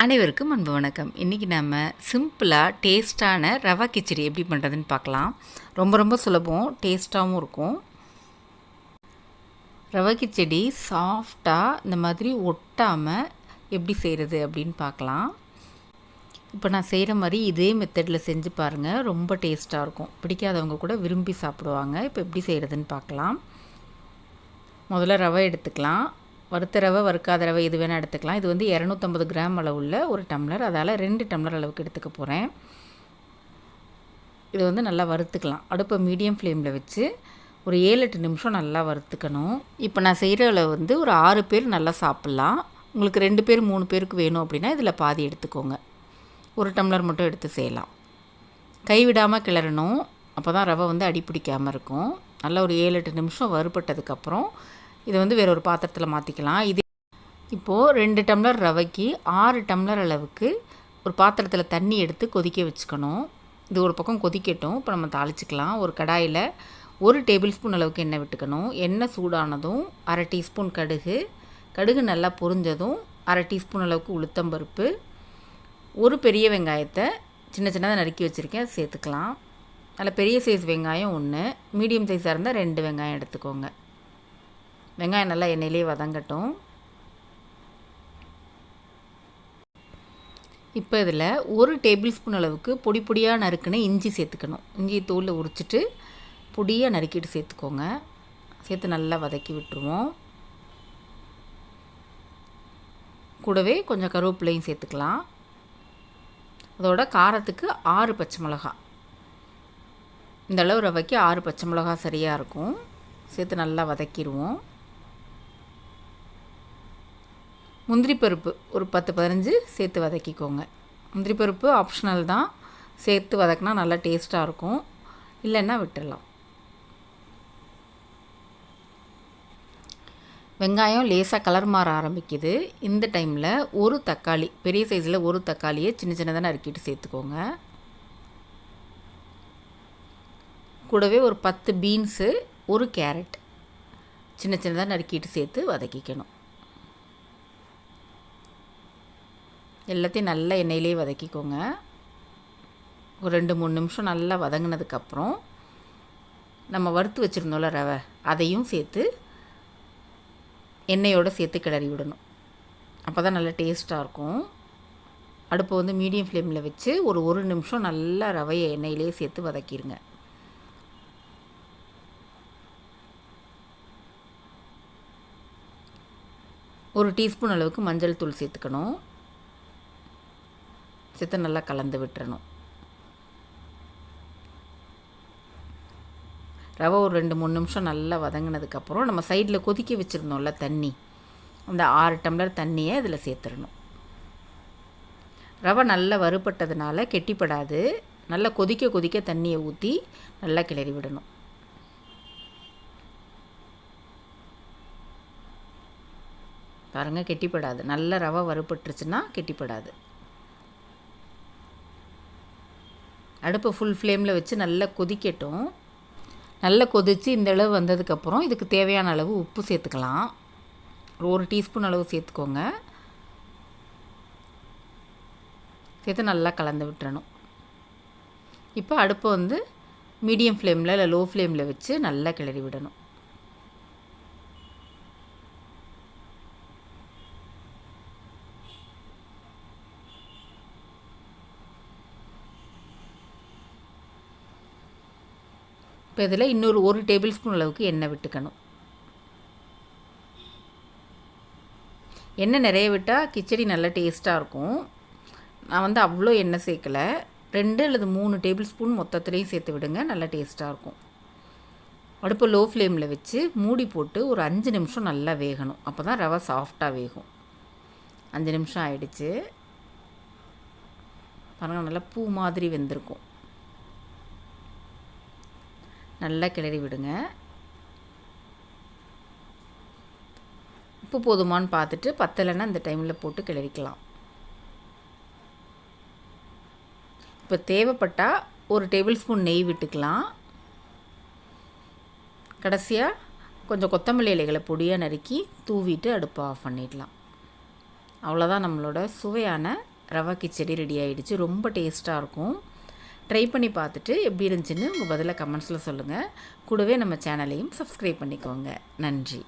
அனைவருக்கும் அன்பு வணக்கம். இன்றைக்கி நம்ம சிம்பிளாக டேஸ்ட்டான ரவா கிச்சடி எப்படி பண்ணுறதுன்னு பார்க்கலாம். ரொம்ப சுலபம், டேஸ்ட்டாகவும் இருக்கும். ரவா கிச்சடி சாஃப்டாக இந்த மாதிரி ஒட்டாமல் எப்படி செய்கிறது அப்படின்னு பார்க்கலாம். இப்போ நான் செய்கிற மாதிரி இதே மெத்தடில் செஞ்சு பாருங்கள், ரொம்ப டேஸ்ட்டாக இருக்கும். பிடிக்காதவங்க கூட விரும்பி சாப்பிடுவாங்க. இப்போ எப்படி செய்கிறதுன்னு பார்க்கலாம். முதல்ல ரவை எடுத்துக்கலாம். வறுத்த ரவை, வறுக்காத ரவை எது வேணால் எடுத்துக்கலாம். இது வந்து 250 கிராம் அளவுள்ள ஒரு டம்ளர், அதால் 2 டம்ளர் அளவுக்கு எடுத்துக்க போகிறேன். இது வந்து நல்லா வறுத்துக்கலாம். அடுப்பை மீடியம் ஃப்ளேமில் வச்சு ஒரு 7-8 நிமிஷம் நல்லா வறுத்துக்கணும். இப்போ நான் செய்கிற அளவு வந்து ஒரு 6 பேர் நல்லா சாப்பிட்லாம். உங்களுக்கு 2 பேர் 3 பேருக்கு வேணும் அப்படின்னா இதில் பாதி எடுத்துக்கோங்க. ஒரு டம்ளர் மட்டும் எடுத்து செய்யலாம். கைவிடாமல் கிளறணும், அப்போ தான் ரவை வந்து அடி பிடிக்காமல் இருக்கும். நல்லா ஒரு 7-8 நிமிஷம் வறுபட்டதுக்கப்புறம் இதை வந்து வேற ஒரு பாத்திரத்தில் மாற்றிக்கலாம். இது இப்போது 2 டம்ளர் ரவைக்கு 6 டம்ளர் அளவுக்கு ஒரு பாத்திரத்தில் தண்ணி எடுத்து கொதிக்க வச்சுக்கணும். இது ஒரு பக்கம் கொதிக்கட்டும். இப்போ நம்ம தாளிச்சிக்கலாம். ஒரு கடாயில் 1 டேபிள் ஸ்பூன் அளவுக்கு எண்ணெய் விட்டுக்கணும். எண்ணெய் சூடானதும் 1/2 டீஸ்பூன் கடுகு நல்லா பொரிஞ்சதும் 1/2 டீஸ்பூன் அளவுக்கு உளுத்தம்பருப்பு, ஒரு பெரிய வெங்காயத்தை சின்னதாக நறுக்கி வச்சுருக்கேன், சேர்த்துக்கலாம். அதில் பெரிய சைஸ் வெங்காயம் 1, மீடியம் சைஸாக இருந்தால் 2 வெங்காயம் எடுத்துக்கோங்க. வெங்காயம் நல்லா எண்ணெயிலே வதங்கட்டும். இப்போ இதில் 1 டேபிள் ஸ்பூன் அளவுக்கு பொடியாக நறுக்குன்னு இஞ்சி சேர்த்துக்கணும். இஞ்சி தோலில் உரிச்சிட்டு பொடியாக நறுக்கிட்டு சேர்த்துக்கோங்க. சேர்த்து நல்லா வதக்கி விட்டுருவோம். கூடவே கொஞ்சம் கருவேப்பிலையும் சேர்த்துக்கலாம். அதோட காரத்துக்கு 6 பச்சை மிளகா, இந்த அளவு ரவைக்கு 6 பச்சை மிளகா சரியாக இருக்கும். சேர்த்து நல்லா வதக்கிடுவோம். முந்திரி பருப்பு ஒரு 10-15 சேர்த்து வதக்கிக்கோங்க. முந்திரி பருப்பு ஆப்ஷனல் தான், சேர்த்து வதக்கினா நல்லா டேஸ்ட்டாக இருக்கும், இல்லைன்னா விட்டுடலாம். வெங்காயம் லேசாக கலர் மாற ஆரம்பிக்குது. இந்த டைமில் ஒரு தக்காளி, பெரிய சைஸில் ஒரு தக்காளியை சின்னதாக நறுக்கிட்டு சேர்த்துக்கோங்க. கூடவே ஒரு 10 பீன்ஸு, ஒரு கேரட் சின்னதாக நறுக்கிட்டு சேர்த்து வதக்கிக்கணும். எல்லாத்தையும் நல்லா எண்ணெயிலே வதக்கிக்கோங்க. ஒரு 2-3 நிமிஷம் நல்லா வதங்கினதுக்கப்புறம் நம்ம வறுத்து வச்சுருந்தோம்ல ரவை, அதையும் சேர்த்து எண்ணெயோடு சேர்த்து கிளறி விடணும். அப்போ தான் நல்லா டேஸ்ட்டாக இருக்கும். அடுப்பை வந்து மீடியம் ஃப்ளேமில் வச்சு ஒரு நிமிஷம் நல்லா ரவையை எண்ணெயிலே சேர்த்து வதக்கிடுங்க. ஒரு டீஸ்பூன் அளவுக்கு மஞ்சள் தூள் சேர்த்துக்கணும். சேர்த்து நல்லா கலந்து விட்டுறணும். ரவை ஒரு 2-3 நிமிஷம் நல்லா வதங்கினதுக்கப்புறம் நம்ம சைடில் கொதிக்க வச்சுருந்தோம்ல தண்ணி, அந்த 6 டம்ளர் தண்ணியை இதில் சேர்த்துடணும். ரவை நல்லா வறுபட்டதுனால கெட்டிப்படாது. நல்லா கொதிக்க தண்ணியை ஊற்றி நல்லா கிளறி விடணும். பாருங்கள், கெட்டிப்படாது. நல்ல ரவை வறுபட்டுருச்சுன்னா கெட்டிப்படாது. அடுப்பை ஃபுல் ஃப்ளேமில் வச்சு நல்லா கொதிக்கட்டும். நல்லா கொதித்து இந்த அளவு வந்ததுக்கப்புறம் இதுக்கு தேவையான அளவு உப்பு சேர்த்துக்கலாம். ஒரு டீஸ்பூன் அளவு சேர்த்துக்கோங்க. சேர்த்து நல்லா கலந்து விட்டுறணும். இப்போ அடுப்பை வந்து மீடியம் ஃப்ளேமில் இல்லை லோ ஃப்ளேமில் வச்சு நல்லா கிளறி விடணும். இப்போ இதில் இன்னொரு 1 டேபிள் ஸ்பூன் அளவுக்கு எண்ணெய் விட்டுக்கணும். எண்ணெய் நிறைய விட்டால் கிச்சடி நல்லா டேஸ்ட்டாக இருக்கும். நான் வந்து அவ்வளோ எண்ணெய் சேர்க்கலை. 2 அல்லது 3 டேபிள் ஸ்பூன் மொத்தத்துலேயும் சேர்த்து விடுங்க, நல்லா டேஸ்ட்டாக இருக்கும். அடுப்பு லோ ஃப்ளேமில் வச்சு மூடி போட்டு ஒரு 5 நிமிஷம் நல்லா வேகணும். அப்போ தான் ரவை சாஃப்டாக வேகும். 5 நிமிஷம் ஆயிடுச்சு. பாருங்கள், நல்லா பூ மாதிரி வெந்திருக்கும். நல்லா கிளறி விடுங்க. உப்பு போதுமான்னு பார்த்துட்டு பத்தலைன்னா இந்த டைமில் போட்டு கிளறிக்கலாம். இப்போ தேவைப்பட்டால் ஒரு டேபிள் ஸ்பூன் நெய் விட்டுக்கலாம். கடைசியாக கொஞ்சம் கொத்தமல்லி இலைகளை பொடியாக நறுக்கி தூவிட்டு அடுப்பை ஆஃப் பண்ணிடலாம். அவ்வளோதான் நம்மளோட சுவையான ரவா கிச்சடி ரெடி ஆகிடுச்சு. ரொம்ப டேஸ்ட்டாக இருக்கும். ட்ரை பண்ணி பார்த்துட்டு எப்படி இருந்துச்சுன்னு உங்கள் பதிலை கமெண்ட்ஸில் சொல்லுங்கள். கூடவே நம்ம சேனலையும் சப்ஸ்கிரைப் பண்ணிக்கோங்க. நன்றி.